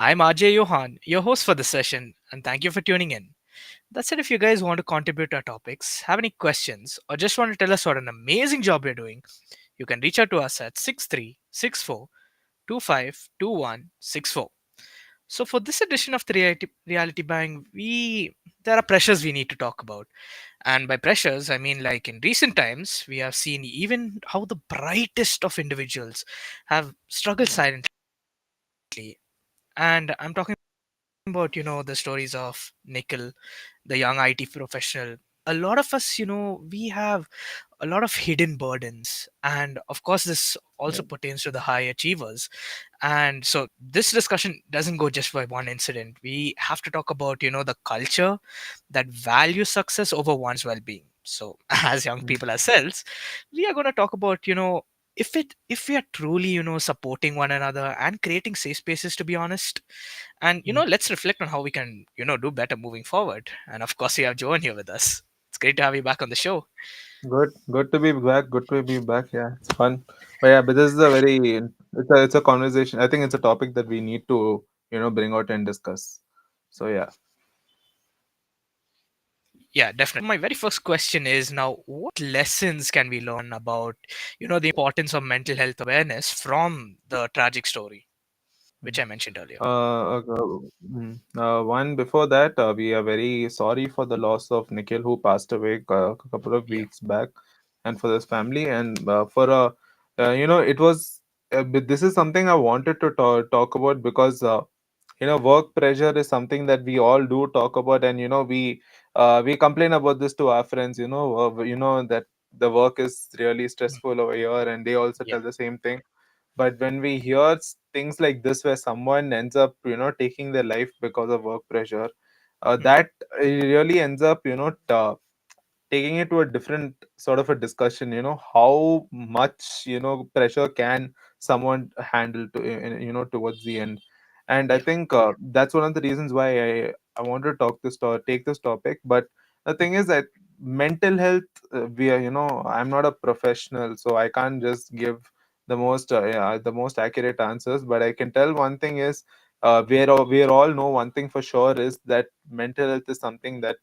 I'm RJ Johan, your host for this session, and thank you for tuning in. That's it. If you guys want to contribute to our topics, have any questions, or just want to tell us what an amazing job you're doing, you can reach out to us at 6364252164. So, for this edition of the reality bang, there are pressures we need to talk about. And by pressures, I mean like in recent times, we have seen even how the brightest of individuals have struggled silently. And I'm talking about the stories of Nikhil, the young IT professional. A lot of us, we have a lot of hidden burdens, and of course this also Yeah. pertains to the high achievers. And so this discussion doesn't go just by one incident. We have to talk about the culture that values success over one's well-being. So as young Mm. people ourselves, we are going to talk about if we are truly supporting one another and creating safe spaces, to be honest. And Mm. let's reflect on how we can do better moving forward. And of course we have Johan here with us. It's great to have you back on the show. Good to be back. Good to be back. Yeah, it's fun. But yeah, but this is a very it's a conversation. I think it's a topic that we need to bring out and discuss. So yeah. Yeah, definitely. My very first question is, now, what lessons can we learn about the importance of mental health awareness from the tragic story which I mentioned earlier? One before that, we are very sorry for the loss of Nikhil, who passed away a couple of Yeah. weeks back, and for his family, and it was. But this is something I wanted to talk about because work pressure is something that we all do talk about, and we complain about this to our friends. That the work is really Mm. stressful over here, and they also Yeah. tell the same thing. But when we hear things like this, where someone ends up, taking their life because of work pressure, Mm. that really ends up, taking it to a different sort of a discussion. How much pressure can someone handle towards the end. And I Yeah. think that's one of the reasons why I want to take this topic. But the thing is that mental health, we are, I'm not a professional, so I can't just give the most accurate answers. But I can tell one thing is, we all know one thing for sure is that mental health is something that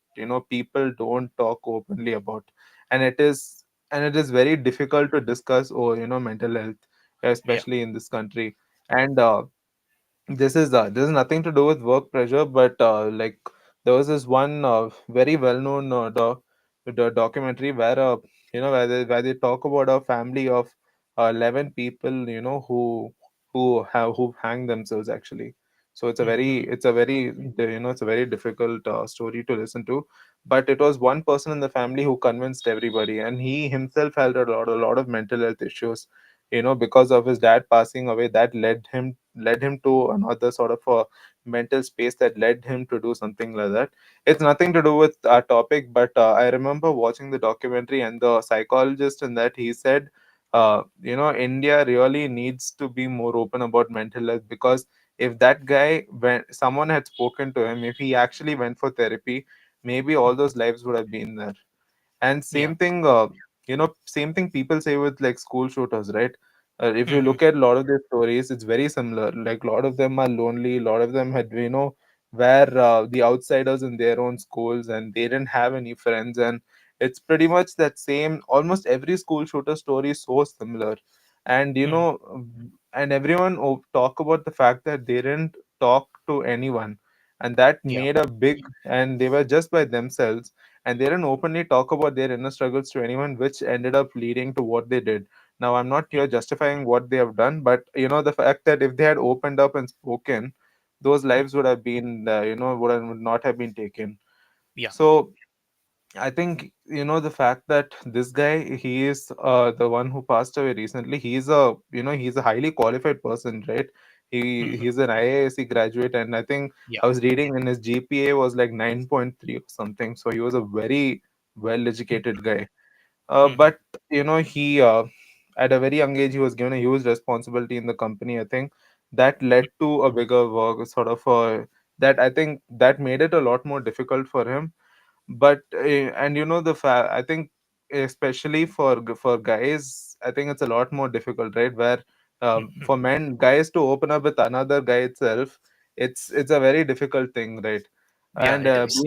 people don't talk openly about, and it is very difficult to discuss, mental health, Yeah. especially in this country. And this is nothing to do with work pressure, but like, there was this one very well known the documentary where where they talk about a family of 11 people, who hang themselves actually. So it's a Mm. very difficult story to listen to. But it was one person in the family who convinced everybody, and he himself had a lot of mental health issues, because of his dad passing away. That led him to another sort of a mental space that led him to do something like that. It's nothing to do with our topic, but I remember watching the documentary, and the psychologist in that, he said, India really needs to be more open about mental health, because if that guy, when someone had spoken to him, if he actually went for therapy, maybe all Mm. those lives would have been there. And Yeah. same thing people say with like school shooters, right? If you Hmm. look at a lot of their stories, it's very similar. Like, a lot of them are lonely, a lot of them had, where the outsiders in their own schools, and they didn't have any friends. And it's pretty much that same. Almost every school shooter story is so similar. And Hmm. and everyone talk about the fact that they didn't talk to anyone, and that Yeah. made a big, and they were just by themselves, and they didn't openly talk about their inner struggles to anyone, which ended up leading to what they did. Now, I'm not here justifying what they have done, but the fact that if they had opened up and spoken, those Mm. lives would have been, would not have been taken. Yeah. So I think, the fact that this guy, he is the one who passed away recently. He's a highly qualified person, right? Hmm. He's an IISc graduate, and I think Yeah. I was reading, and his GPA was like 9.3 or something. So he was a very well educated guy. Hmm. But he at a very young age, he was given a huge responsibility in the company. I think that led to a bigger work, sort of that I think that made it a lot more difficult for him. But and I think, especially for guys, I think it's a lot more difficult, right? Where for men, guys to open up with another guy itself, it's a very difficult thing, right? Yeah, And it is.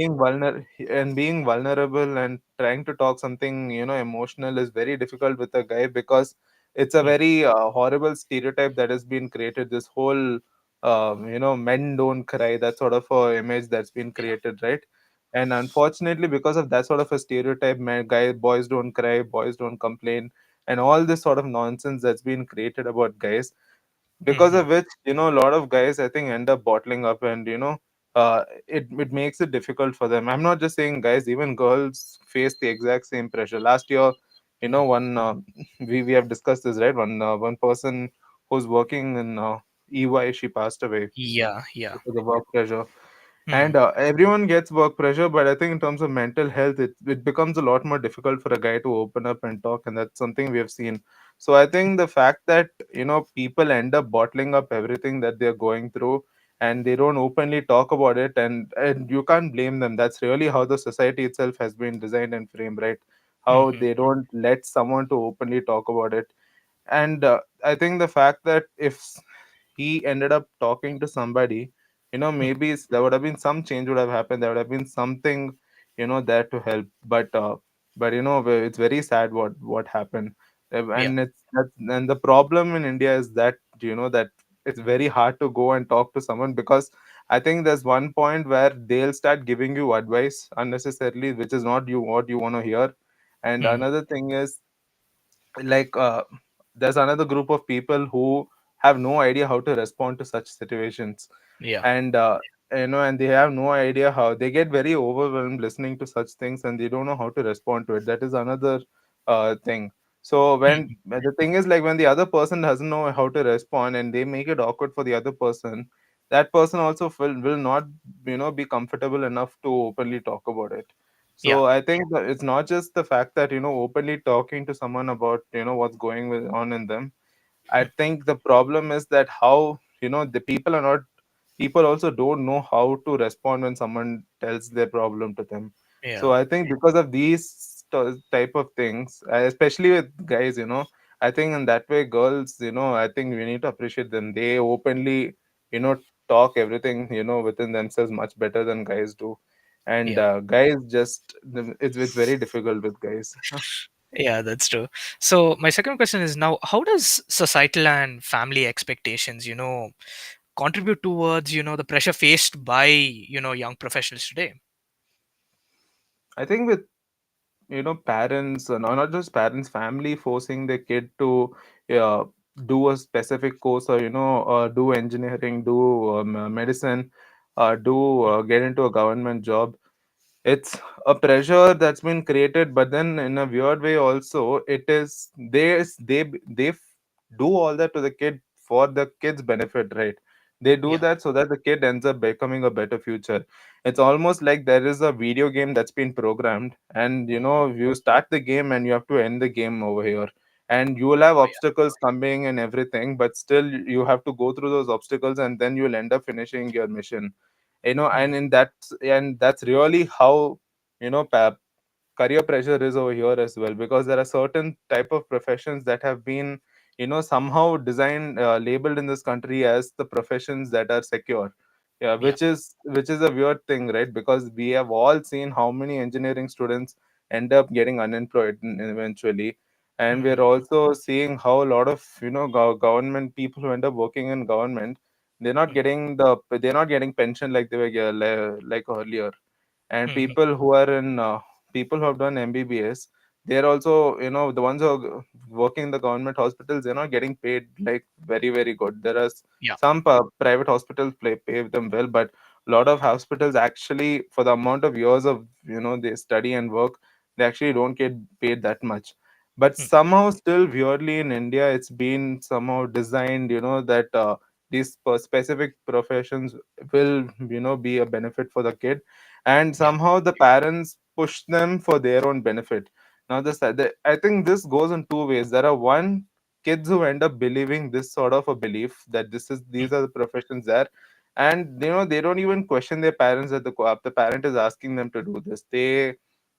being vulnerable and trying to talk something, emotional, is very difficult with a guy, because it's a Mm, very horrible stereotype that has been created. This whole men don't cry, that sort of a image that's been yeah. created, right? And unfortunately, because of that sort of a stereotype, boys don't cry, boys don't complain, and all this sort of nonsense that's been created about guys, because Hmm. of which, a lot of guys, I think, end up bottling up, and it makes it difficult for them. I'm not just saying guys, even girls face the exact same pressure. Last year, one we have discussed this, right? One person who's working in EY, she passed away Yeah, yeah. because of work pressure. Hmm. And everyone gets work pressure, but I think in terms of mental health, it becomes a lot more difficult for a guy to open up and talk, and that's something we have seen. So I think the fact that, people end up bottling up everything that they're going through, and they don't openly talk about it, and you can't blame them. That's really how the society itself has been designed and framed, right? How Hmm. they don't let someone to openly talk about it. And I think the fact that if he ended up talking to somebody, maybe there would have been some change would have happened, there would have been something, there to help. But it's very sad what happened. Yeah, And the problem in India is that, that it's very hard to go and talk to someone, because I think there's one point where they'll start giving you advice unnecessarily, which is not you what you want to hear. And hmm, another thing is, like there's another group of people who have no idea how to respond to such situations. yeah, And and they have no idea how, they get very overwhelmed listening to such things, and they don't know how to respond to it. That is another thing. So when hmm, the thing is, like, when the other person doesn't know how to respond, and they make it awkward for the other person, that person also will not, be comfortable enough to openly talk about it. yeah, So I think that it's not just the fact that, openly talking to someone about, what's on in them. I think the problem is that how, the people also don't know how to respond when someone tells their problem to them. So yeah, I think because of these type of things, especially with guys, I think in that way, girls, I think we need to appreciate them. They openly, you know, talk everything, within themselves much better than guys do. And yeah. guys just, it's very difficult with guys. Yeah, that's true. So my second question is now, how does societal and family expectations, contribute towards, the pressure faced by, young professionals today? I think with, parents, no, not just parents, family forcing their kid to uh, do a specific course, or do engineering, do medicine, do get into a government job. It's a pressure that's been created, but then in a weird way also, it is do all that to the kid for the kid's benefit, right? They do Yeah. that so that the kid ends up becoming a better future. It's almost like there is a video game that's been programmed, and you start the game and you have to end the game over here, and you will have Oh, yeah. obstacles coming and everything, but still you have to go through those obstacles, and then you'll end up finishing your mission. Hmm. And that's really how, career pressure is over here as well, because there are certain type of professions that have been, somehow designed, labeled in this country as the professions that are secure. Yeah, Yeah. which is a weird thing, right? Because we have all seen how many engineering students end up getting unemployed eventually. And we're Hmm. also seeing how a lot of, government people who end up working in government, they're not getting pension like they were like earlier. And Hmm. people who have done MBBS, they're also, the ones who are working in the government hospitals, they're not getting paid like very very good. There are Yeah. some private hospitals pay them well, but a lot of hospitals actually, for the amount of years of, they study and work, they actually don't get paid that much. But Hmm. somehow still weirdly in India, it's been somehow designed, that these specific professions will, be a benefit for the kid, and Yeah. somehow the parents push them for their own benefit. Now I think this goes in two ways. There are one, kids who end up believing this sort of a belief that Hmm. these are the professions there, and they don't even question their parents, that the parent is asking them to do this. They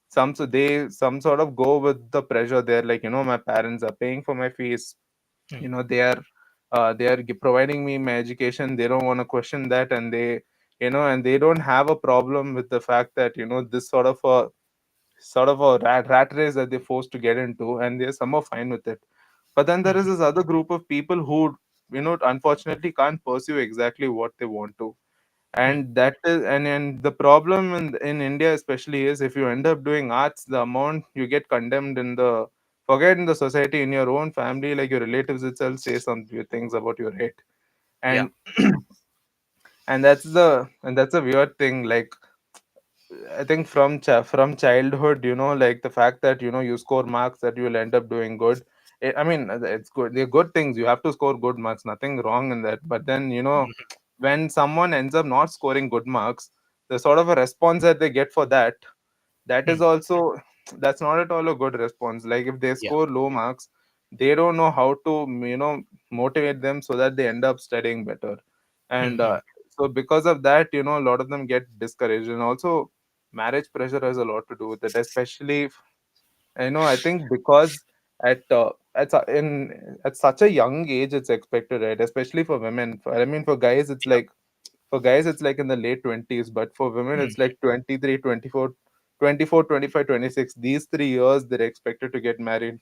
some sort of go with the pressure. They're like, my parents are paying for my fees, Hmm. they are they are providing me my education. They don't want to question that, and they, and they don't have a problem with the fact that, this sort of a rat race that they're forced to get into, and they're somehow fine with it. But then there is Mhm. this other group of people who, unfortunately can't pursue exactly what they want to. Mhm. And that is, and the problem in India especially is, if you end up doing arts, the amount you get condemned in the, forget in the society, in your own family, like your relatives itself say some few things about your height. Yeah. And and that's a weird thing. Like, I think from childhood, like the fact that, you score marks, that you will end up doing good. I mean, it's good. They're good things. You have to score good marks. Nothing wrong in that. But then, Mhm. when someone ends up not scoring good marks, the sort of a response that they get for that, that is Mhm. also, that's not at all a good response. Like, if they Yeah. score low marks, they don't know how to, motivate them so that they end up studying better. And Mhm. so because of that, a lot of them get discouraged. And also, marriage pressure has a lot to do with it, especially I think because at such a young age it's expected, right? Especially for women. I mean, for guys it's Yeah. like, in the late 20s, but for women it's Mhm. like 23, 24, 24, 25, 26. These 3 years they're expected to get married.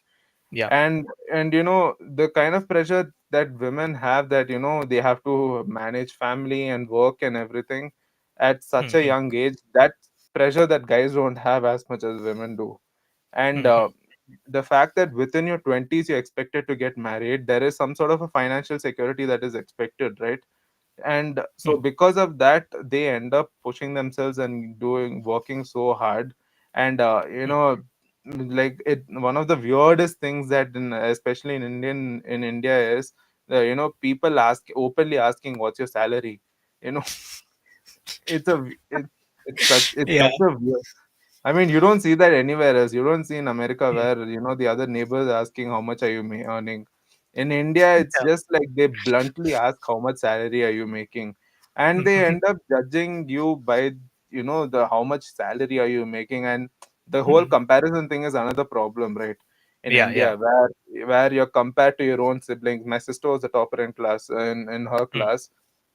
Yeah. And the kind of pressure that women have, that they have to manage family and work and everything at such a Mhm. young age, that pressure that guys don't have as much as women do. And Mhm. the fact that within your 20s you're expected to get married, there is some sort of a financial security that is expected, right? And so Mhm. because of that, they end up pushing themselves and doing working so hard. And like, it one of the weirdest things that especially in India is, people openly asking what's your salary. you know it's a it, it's Yeah. such a weird. I mean, you don't see that anywhere else. You don't see in America Mhm. where, the other neighbors asking how much are you earning. In India, it's Yeah. just like they bluntly ask how much salary are you making, and they Mhm. end up judging you by, the how much salary are you making. And the whole Mhm. comparison thing is another problem, right? In Yeah. Yeah. India, where you're compared to your own siblings. My sister was a topper in class, in her Mhm. class.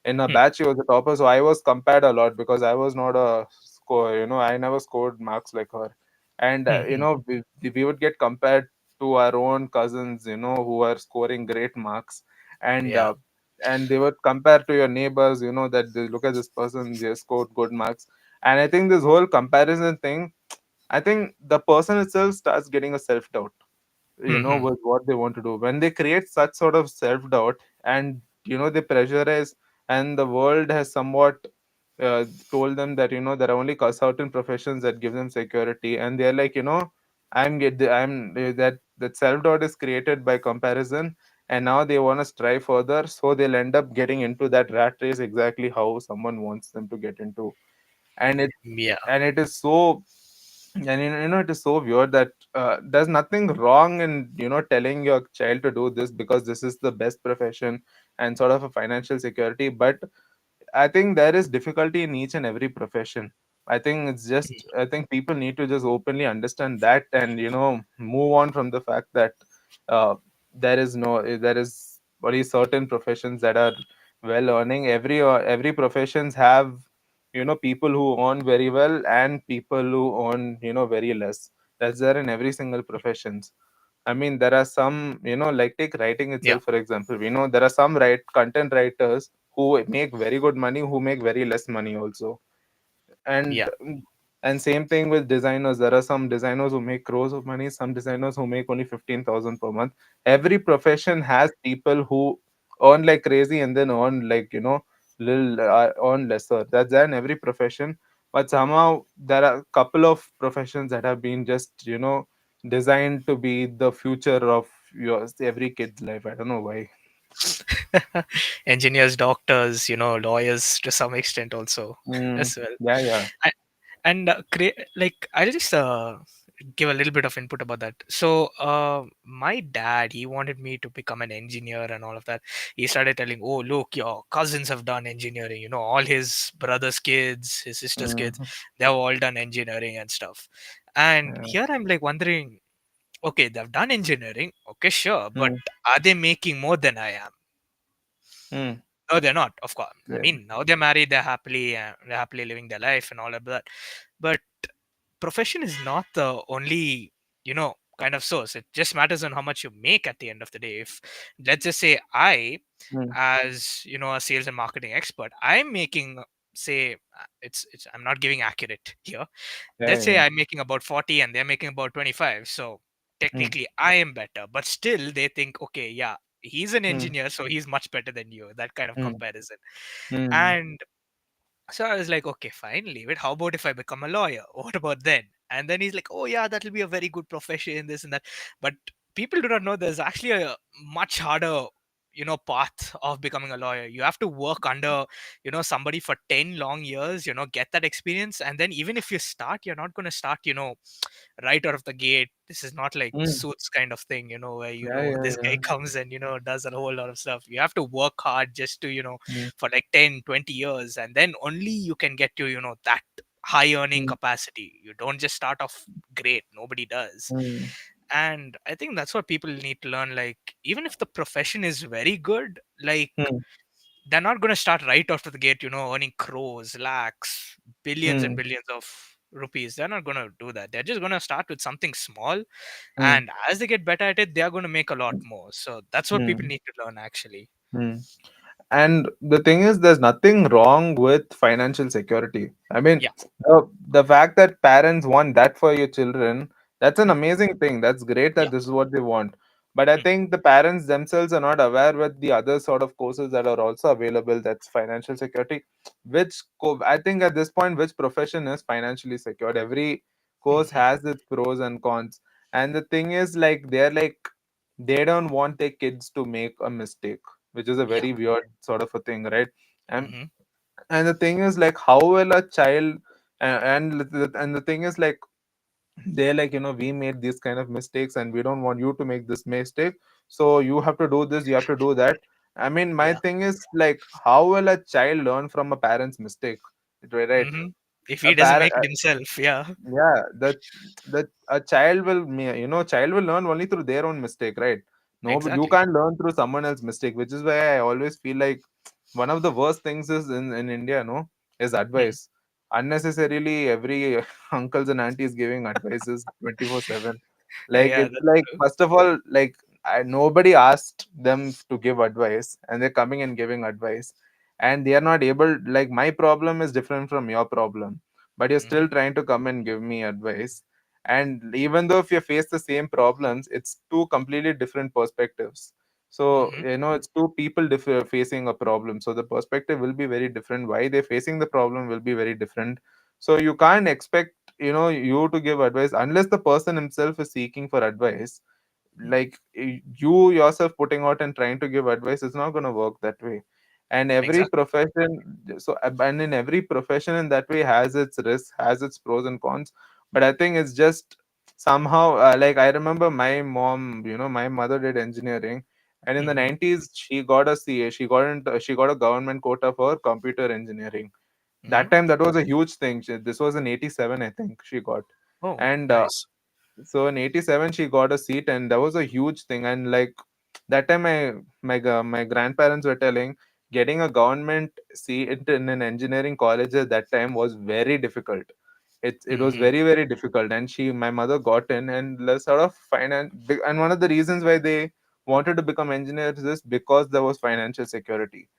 In her Mhm. batch, she was a topper, so I was compared a lot because I was not a score. I never scored marks like her. And Mhm. we would get compared to our own cousins, who are scoring great marks. and Yeah. uh, and they would compare to your neighbors, that they look at this person, they scored good marks. And I think this whole comparison thing, I think the person itself starts getting a self doubt, Mhm. with what they want to do. When they create such sort of self doubt, and they pressurize, and the world has somewhat told them that, there are only certain professions that give them security, and they're like, I'm that self doubt is created by comparison. And now they want to strive further, so they'll end up getting into that rat race exactly how someone wants them to get into. and it Yeah. and it is so and it is so weird that there's nothing wrong in, telling your child to do this because this is the best profession and sort of a financial security. But I think there is difficulty in each and every profession. I think people need to just openly understand that, and move on from the fact that uh, there is only certain professions that are well earning. Every professions have, people who earn very well and people who earn, very less. That's there in every single professions. I mean, there are some, like, take writing Yeah. itself, for example. We know there are some content writers who make very good money, who make very less money also. And Yeah. and same thing with designers. There are some designers who make crores of money, some designers who make only 15,000 per month. Every profession has people who earn like crazy and then earn, like, little earn lesser. That's there in every profession. But somehow there are a couple of professions that have been just, designed to be the future of yours, every kid's life. I don't know why. Engineers, doctors, lawyers to some extent also Mm, as well. yeah, yeah. I, and like I'll just give a little bit of input about that. So my dad, he wanted me to become an engineer and all of that. He started telling, oh look, your cousins have done engineering, all his brother's kids, his sister's kids, Mm, they have all done engineering and stuff. And yeah. here I'm like wondering, okay, they've done engineering, okay, sure, but Mm, are they making more than I am? Mm. No, they're not. Of course, I Yeah. mean, now they're married, they're happily living their life and all of that. But profession is not the only, kind of source. It just matters on how much you make at the end of the day. If, let's just say, I, Mm. as a sales and marketing expert, I'm making, say, it's I'm not giving accurate here. Yeah, Let's yeah, say yeah. I'm making about 40 and they're making about 25. So Mm. technically I am better, but still they think, okay, yeah, he's an Mm. engineer, so he's much better than you. That kind of Mm. comparison. Mm. And so I was like, okay, fine, leave it. How about if I become a lawyer? What about then? And then he's like, oh, yeah, that'll be a very good profession, this and that. But people do not know there's actually a much harder, path of becoming a lawyer. You have to work under, somebody for 10 long years, get that experience. And then even if you start, you're not going to start, right out of the gate. This is not like Mm. Suits kind of thing, where Yeah, yeah, this guy yeah. comes and does a whole lot of stuff. You have to work hard just to Mm. for like 10, 20 years, and then only you can get to that high earning Mm. capacity. You don't just start off great. Nobody does. Mm. And I think that's what people need to learn. Like, even if the profession is very good, like, Mm. they're not going to start right after the gate, earning crores, lakhs, billions and Mm. billions of rupees. They're not going to do that. They're just going to start with something small. Mm. And as they get better at it, they are going to make a lot more. So that's what people Mm. need to learn, actually. Mm. And the thing is, there's nothing wrong with financial security. I mean, Yeah. the fact that parents want that for your children, that's an Mm. amazing thing. That's great that Yeah. this is what they want. But I Mm. think the parents themselves are not aware with the other sort of courses that are also available. That's financial security. I think at this point, which profession is financially secured? Every course Mhm. has its pros and cons. And the thing is, like, they don't want their kids to make a mistake, which is a Yeah. very weird sort of a thing, right? And Mhm. and the thing is, like, how will a child and the thing is, like, they're like, we made these kind of mistakes and we don't want you to make this mistake, so you have to do this, you have to do that. I mean, my Yeah. thing is, like, how will a child learn from a parent's mistake? Right? Mhm. If A he doesn't parent, make it himself, yeah. yeah, the a child will child will learn only through their own mistake, right? No, but you Exactly. can't learn through someone else's mistake, which is why I always feel like one of the worst things is in India, no, is Mm. advice. Unnecessarily, every uncles and aunties giving advices 24/7. Like, Yeah, it's that's like, true. first of all, like, nobody asked them to give advice, and they're coming and giving advice, and they are not able. Like, my problem is different from your problem, but you're still Mhm. trying to come and give me advice. And even though if you face the same problems, it's two completely different perspectives. So, Mhm. it's two people facing a problem, so the perspective will be very different. Why they're facing the problem will be very different. So you can't expect, you to give advice unless the person himself is seeking for advice. Mm. Like, you yourself putting out and trying to give advice is not going to work that way. And every Exactly. profession, and in every profession in that way has its risks, has its pros and cons. But I think it's just somehow, like, I remember my mom, my mother did engineering, and in the Mhm. 90s she got a CA, she got a government quota for computer engineering. That Mhm. time that was a huge thing. This was in 87, I think she got. Oh, And nice. so in 87 she got a seat, and that was a huge thing. And, like, that time my grandparents were telling, getting a government seat in an engineering college at that time was very difficult. It was Mhm. very, very difficult, and my mother got in, and sort of finance. And one of the reasons why they wanted to become engineers is because there was financial security.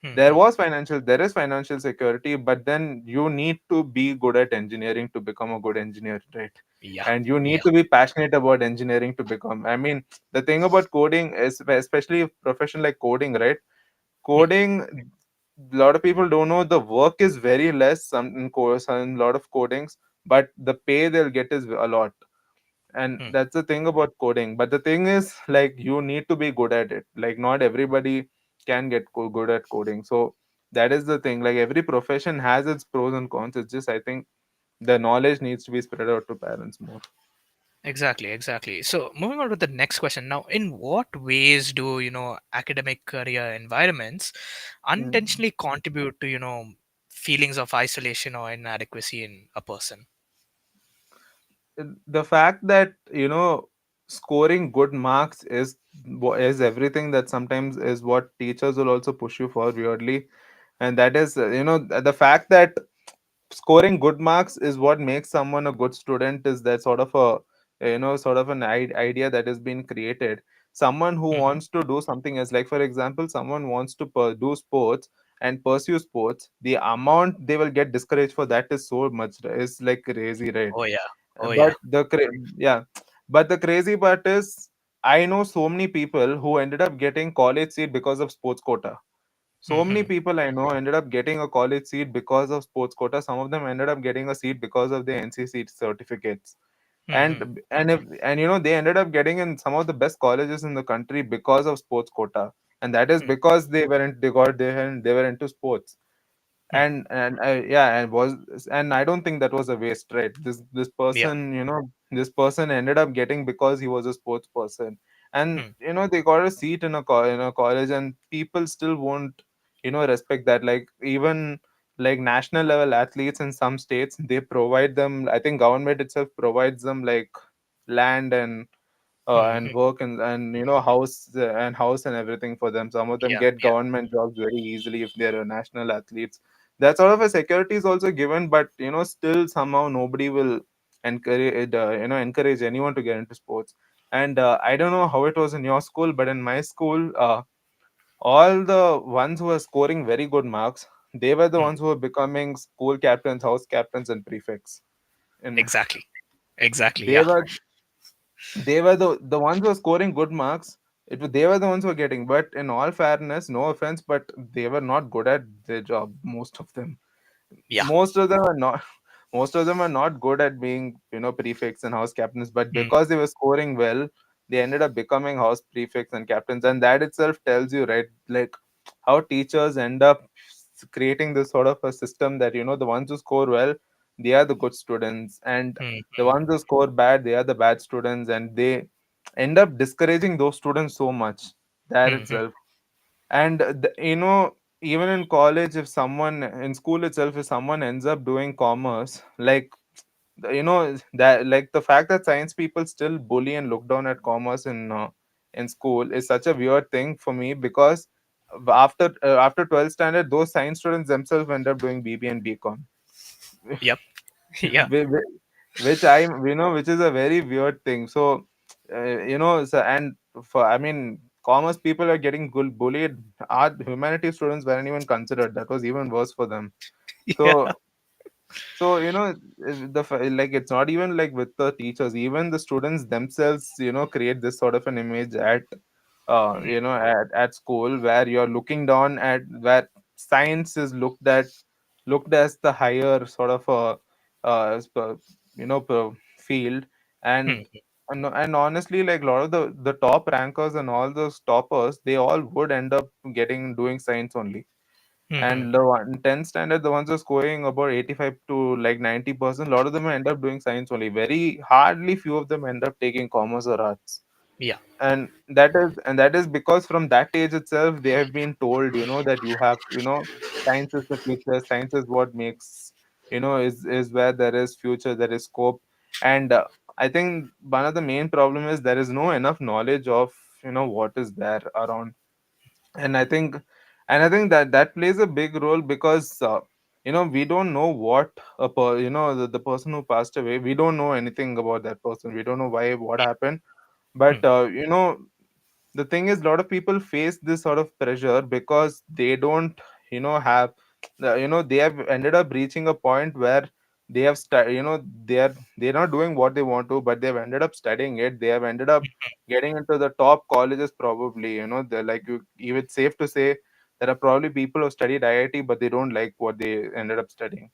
Mhm. There is financial security, but then you need to be good at engineering to become a good engineer, right? Yeah. And you need Yeah. to be passionate about engineering to become. I mean, the thing about coding is, especially a profession like coding, right? Mm. Coding, a lot of people don't know, the work is very less, some in course and a lot of codings, but the pay they'll get is a lot. And Mm. that's the thing about coding. But the thing is, like, you need to be good at it. Like, not everybody can get good at coding. So that is the thing. Like, every profession has its pros and cons. It's just, I think, the knowledge needs to be spread out to parents more. Exactly, exactly. So moving on to the next question. Now, in what ways do, academic career environments Mm. unintentionally contribute to, feelings of isolation or inadequacy in a person? The fact that, scoring good marks is everything. That sometimes is what teachers will also push you for, weirdly. And that is, the fact that scoring good marks is what makes someone a good student, is that sort of a, sort of an idea that has been created. Someone who Mhm. wants to do something else, like for example, someone wants to do sports and pursue sports, the amount they will get discouraged for that is so much, is like crazy, right? Oh yeah. Oh yeah. But yeah, but the crazy part is, I know so many people who ended up getting college seat because of sports quota. So many Mhm. people I know ended up getting a college seat because of sports quota. Some of them ended up getting a seat because of their NCC certificates. Mhm. And they ended up getting in some of the best colleges in the country because of sports quota. And that is Mhm. because they were into sports. Mhm. Yeah, and I don't think that was a waste, right? This Yeah. person, this person ended up getting because he was a sports person. And Mhm. they got a seat in a college, and people still won't respect that. Like, even like national level athletes in some states, they provide them, I think government itself provides them like land and Mhm. work and house and everything for them. Some of them Yeah. get Yeah. government jobs very easily if they're national athletes. That sort of a security is also given, but still somehow nobody will encourage anyone to get into sports. And I don't know how it was in your school, but in my school, all the ones who were scoring very good marks, they were the Mhm. ones who were becoming school captains, house captains, and prefects. And Exactly. Exactly. they Yeah. were they were the ones who were scoring good marks. They were the ones who were getting. But in all fairness, no offense, but they were not good at their job. Most of them, Yeah. most of them are not. Most of them are not good at being prefects and house captains. But Mhm. because they were scoring well, they ended up becoming house prefects and captains. And that itself tells you, right, like how teachers end up creating this sort of a system that the ones who score well, they are the good students, and the Mhm. ones who score bad, they are the bad students, and they end up discouraging those students so much, that Mhm. itself. And even in college, if someone in school itself, if someone ends up doing commerce, like that, like the fact that science people still bully and look down at commerce in school is such a weird thing for me, because after 12th standard, those science students themselves end up doing BB and BCom. Yep. Yeah. Whi- whi- which I which is a very weird thing. So and for, I mean, commerce people are getting bullied. Art humanities students weren't even considered. That was even worse for them. Yeah. So like, it's not even like with the teachers, even the students themselves create this sort of an image Mhm. at school, where you're looking down at, where science is looked as the higher sort of field. and Mhm. and honestly, like a lot of the top rankers and all those toppers, they all would end up doing science only. Mhm. And the 10th standard, the ones who are scoring about 85 to like 90%, a lot of them end up doing science only. Very hardly few of them end up taking commerce or arts. Yeah. And that is because from that age itself, they have been told, that you have, science is the future, science is what makes, is where there is future, there is scope. And I think one of the main problem is there is no enough knowledge of what is there around. And I think that plays a big role, because we don't know what the person who passed away, we don't know anything about that person, we don't know why, what happened. But Mhm. the thing is, a lot of people face this sort of pressure because they don't have they have ended up reaching a point where they have they're not doing what they want to, but they've ended up studying it, they have ended up getting into the top colleges, probably. They're like, you it's safe to say there are probably people who studied IIT, but they don't like what they ended up studying.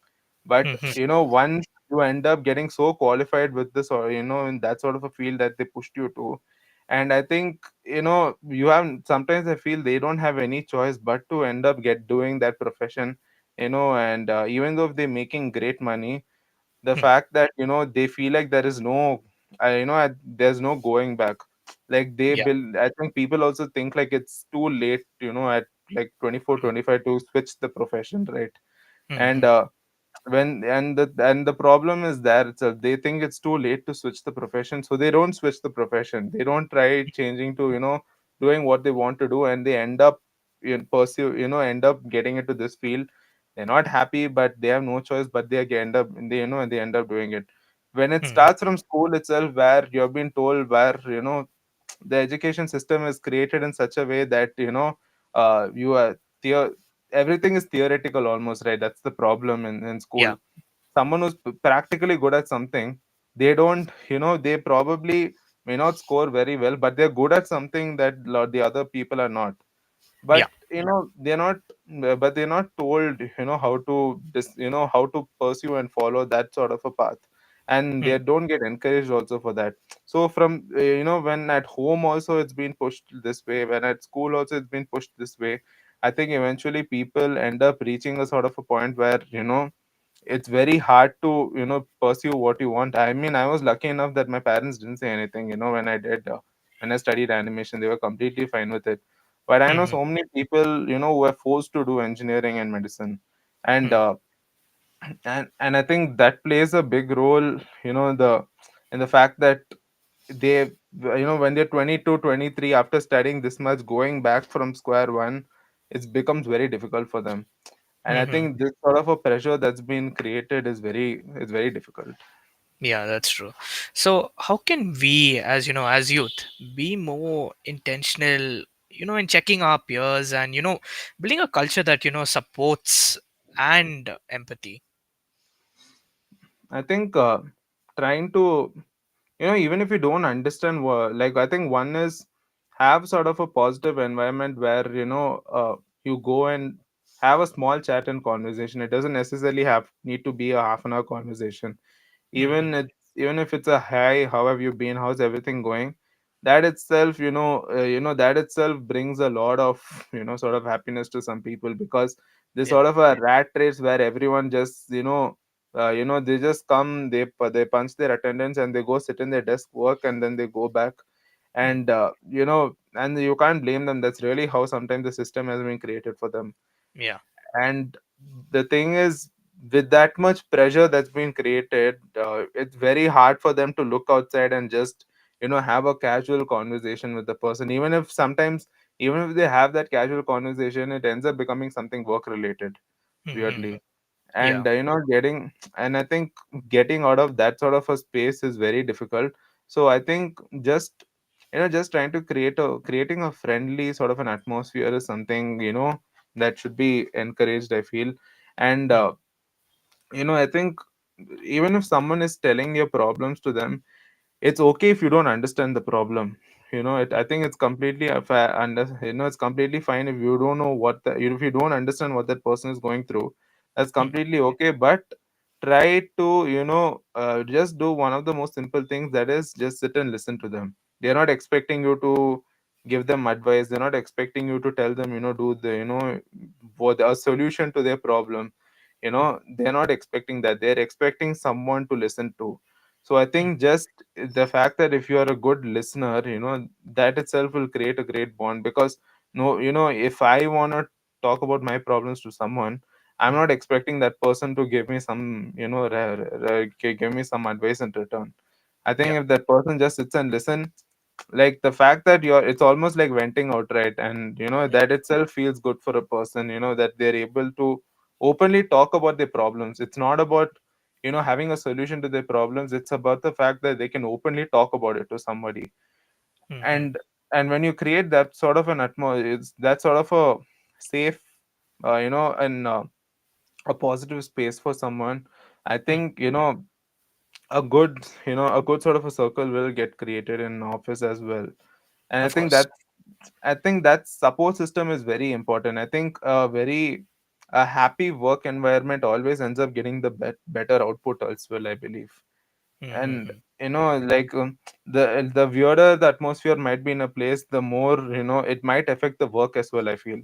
But Mhm. once you end up getting so qualified with this, or in that sort of a field that they pushed you to. And I think you have, sometimes I feel they don't have any choice but to end up get doing that profession. And even though if they're making great money, the Mhm. fact that they feel like there is no there's no going back. Like, Yeah. I think people also think like it's too late, at like 24, Mhm. 25, to switch the profession, right? And Mhm. And the problem is there itself. They think it's too late to switch the profession, so they don't switch the profession. They don't try changing to doing what they want to do, and they end up end up getting into this field. They're not happy, but they have no choice, but they end up doing it. When it Hmm. starts from school itself, where you've been told, where the education system is created in such a way that you are theo- everything is theoretical almost, right? That's the problem in Yeah. school. Someone who's practically good at something, they don't they probably may not score very well, but they're good at something that the other people are not. Yeah. But they're not told how to how to pursue and follow that sort of a path, and Hmm. they don't get encouraged also for that. So from when at home also it's been pushed this way, when at school also it's been pushed this way. I think eventually people end up reaching a sort of a point where it's very hard to pursue what you want. I mean, I was lucky enough that my parents didn't say anything when I studied animation. They were completely fine with it. But I know Hmm. so many people who are forced to do engineering and medicine. and Hmm. uh, and I think that plays a big role, the in the fact that they when they're 22, 23, after studying this much, going back from square one, it becomes very difficult for them. And I Hmm. think this sort of a pressure that's been created is very difficult. Yeah, that's true. So, how can we, as as youth, be more intentional, in checking our peers and building a culture that supports and empathy? I think trying to even if you don't understand like, I think one is have sort of a positive environment where you go and have a small chat and conversation. It doesn't necessarily have need to be a half an hour conversation. Hmm. Even if it's a hi, how have you been, how's everything going, that itself that itself brings a lot of sort of happiness to some people, because this Yeah. sort of a rat race where everyone just they just come, they punch their attendance and they go sit in their desk, work, and then they go back. Hmm. And you can't blame them. That's really how sometimes the system has been created for them. Yeah. And the thing is, with that much pressure that's been created, it's very hard for them to look outside and just have a casual conversation with the person. Even if they have that casual conversation, it ends up becoming something work related, Hmm. weirdly. Yeah. And and I think getting out of that sort of a space is very difficult. So I think just trying to creating a friendly sort of an atmosphere is something that should be encouraged, I feel. And Hmm. I think even if someone is telling your problems to them, it's okay if you don't understand the problem. I think it's completely it's completely fine if you don't know if you don't understand what that person is going through. That's Hmm. completely okay. But try to just do one of the most simple things, that is just sit and listen to them. They're not expecting you to give them advice. They're not expecting you to tell them do the what a solution to their problem. They're not expecting that. They're expecting someone to listen to. So I Hmm. think just the fact that if you are a good listener, that itself will create a great bond. Because no, if I want to talk about my problems to someone, I'm Hmm. not expecting that person to give me some, give me some advice in return. I think Yeah. if that person just sits and listen, like the fact that it's almost like venting out, right? And Yeah. that itself feels good for a person, that they're able to openly talk about their problems. It's not about having a solution to their problems. It's about the fact that they can openly talk about it to somebody. Hmm. And and when you create that sort of an atmosphere, it's that sort of a safe and a positive space for someone. I Hmm. think a good sort of a circle will get created in office as well. And Of course. I think that support system is very important. I think a happy work environment always ends up getting the better output as well, I believe. And Hmm. like the weirder the atmosphere might be in a place, the more it might affect the work as well, I feel.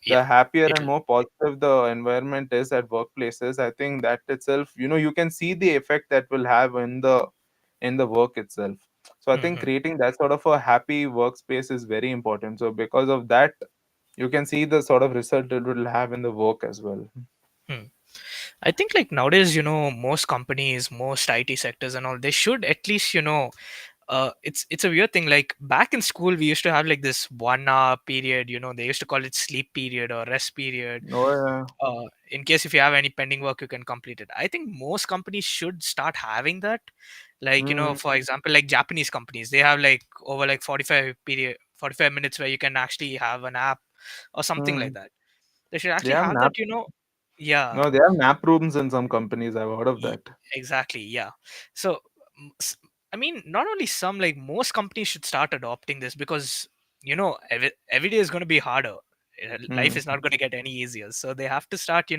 Yeah. The happier and It'll. more positive the environment is at workplaces, I think that itself, you can see the effect that will have in the work itself. So I think Hmm. creating that sort of a happy workspace is very important. So because of that, you can see the sort of result it will have in the work as well. Hmm. I think like nowadays, most companies, most IT sectors and all, they should at least, it's a weird thing. Like back in school, we used to have like this 1 hour period. They used to call it sleep period or rest period. Oh yeah. In case if you have any pending work, you can complete it. I think most companies should start having that. Like Mm, for example, like Japanese companies, they have like over like 45 minutes where you can actually have an app or something like mm. that. They should They actually have have that. nap. Yeah. No, they have nap rooms in some companies. I've heard of that. Exactly, yeah. So, I mean, not only some, like most companies should start adopting this because, every day is going to be harder. Life Mm, is not going to get any easier. So they have to start,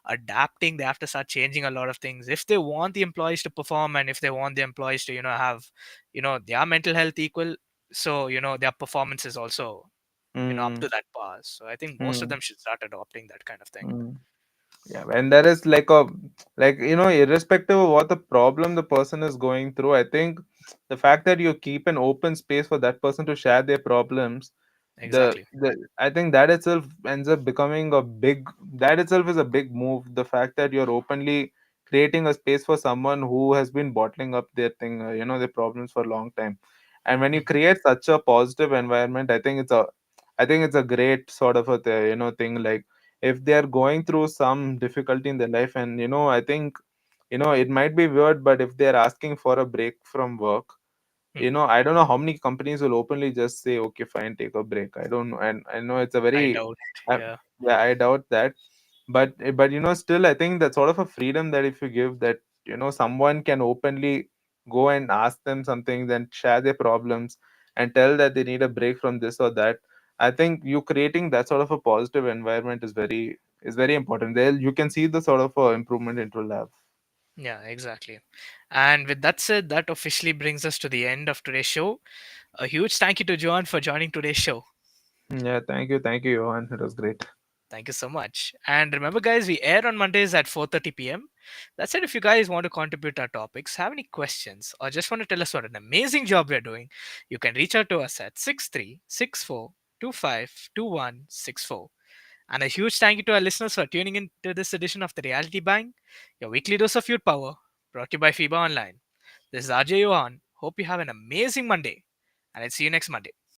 adapting. They have to start changing a lot of things if they want the employees to perform and if they want the employees to, have, their mental health equal. So, their performance is also, up mm, to that par. So I think most of mm, them should start adopting that kind of thing. mm. Yeah, when there is like a, like, irrespective of what the problem the person is going through, I think the fact that you keep an open space for that person to share their problems, Exactly. the I think that itself ends up becoming a big, that itself is a big move. The fact that you're openly creating a space for someone who has been bottling up their thing, their problems for a long time. And when you Mhm. create such a positive environment, I think it's a great sort of a thing. Like, if they are going through some difficulty in their life, and I think, it might be weird, but if they're asking for a break from work, Mhm. I don't know how many companies will openly just say, okay, fine, take a break. I don't know. And I know it's a I very, doubt. uh, Yeah. yeah, I doubt that. But still, I think that's sort of a freedom that if you give, that someone can openly go and ask them something, then share their problems and tell that they need a break from this or that. I think you creating that sort of a positive environment is very important. There you can see the sort of improvement it will have. Yeah, exactly. And with that said, that officially brings us to the end of today's show. A huge thank you to Johan for joining today's show. Yeah, thank you, Johan. It was great. Thank you so much. And remember, guys, we air on Mondays at 4:30 p.m. That's it. If you guys want to contribute our topics, have any questions, or just want to tell us what an amazing job we're doing, you can reach out to us at 6364252164. And a huge thank you to our listeners for tuning in to this edition of the Reality Bang, your weekly dose of youth power, brought to you by FEBA Online. This is RJ Yohan. Hope you have an amazing Monday, and I'll see you next Monday.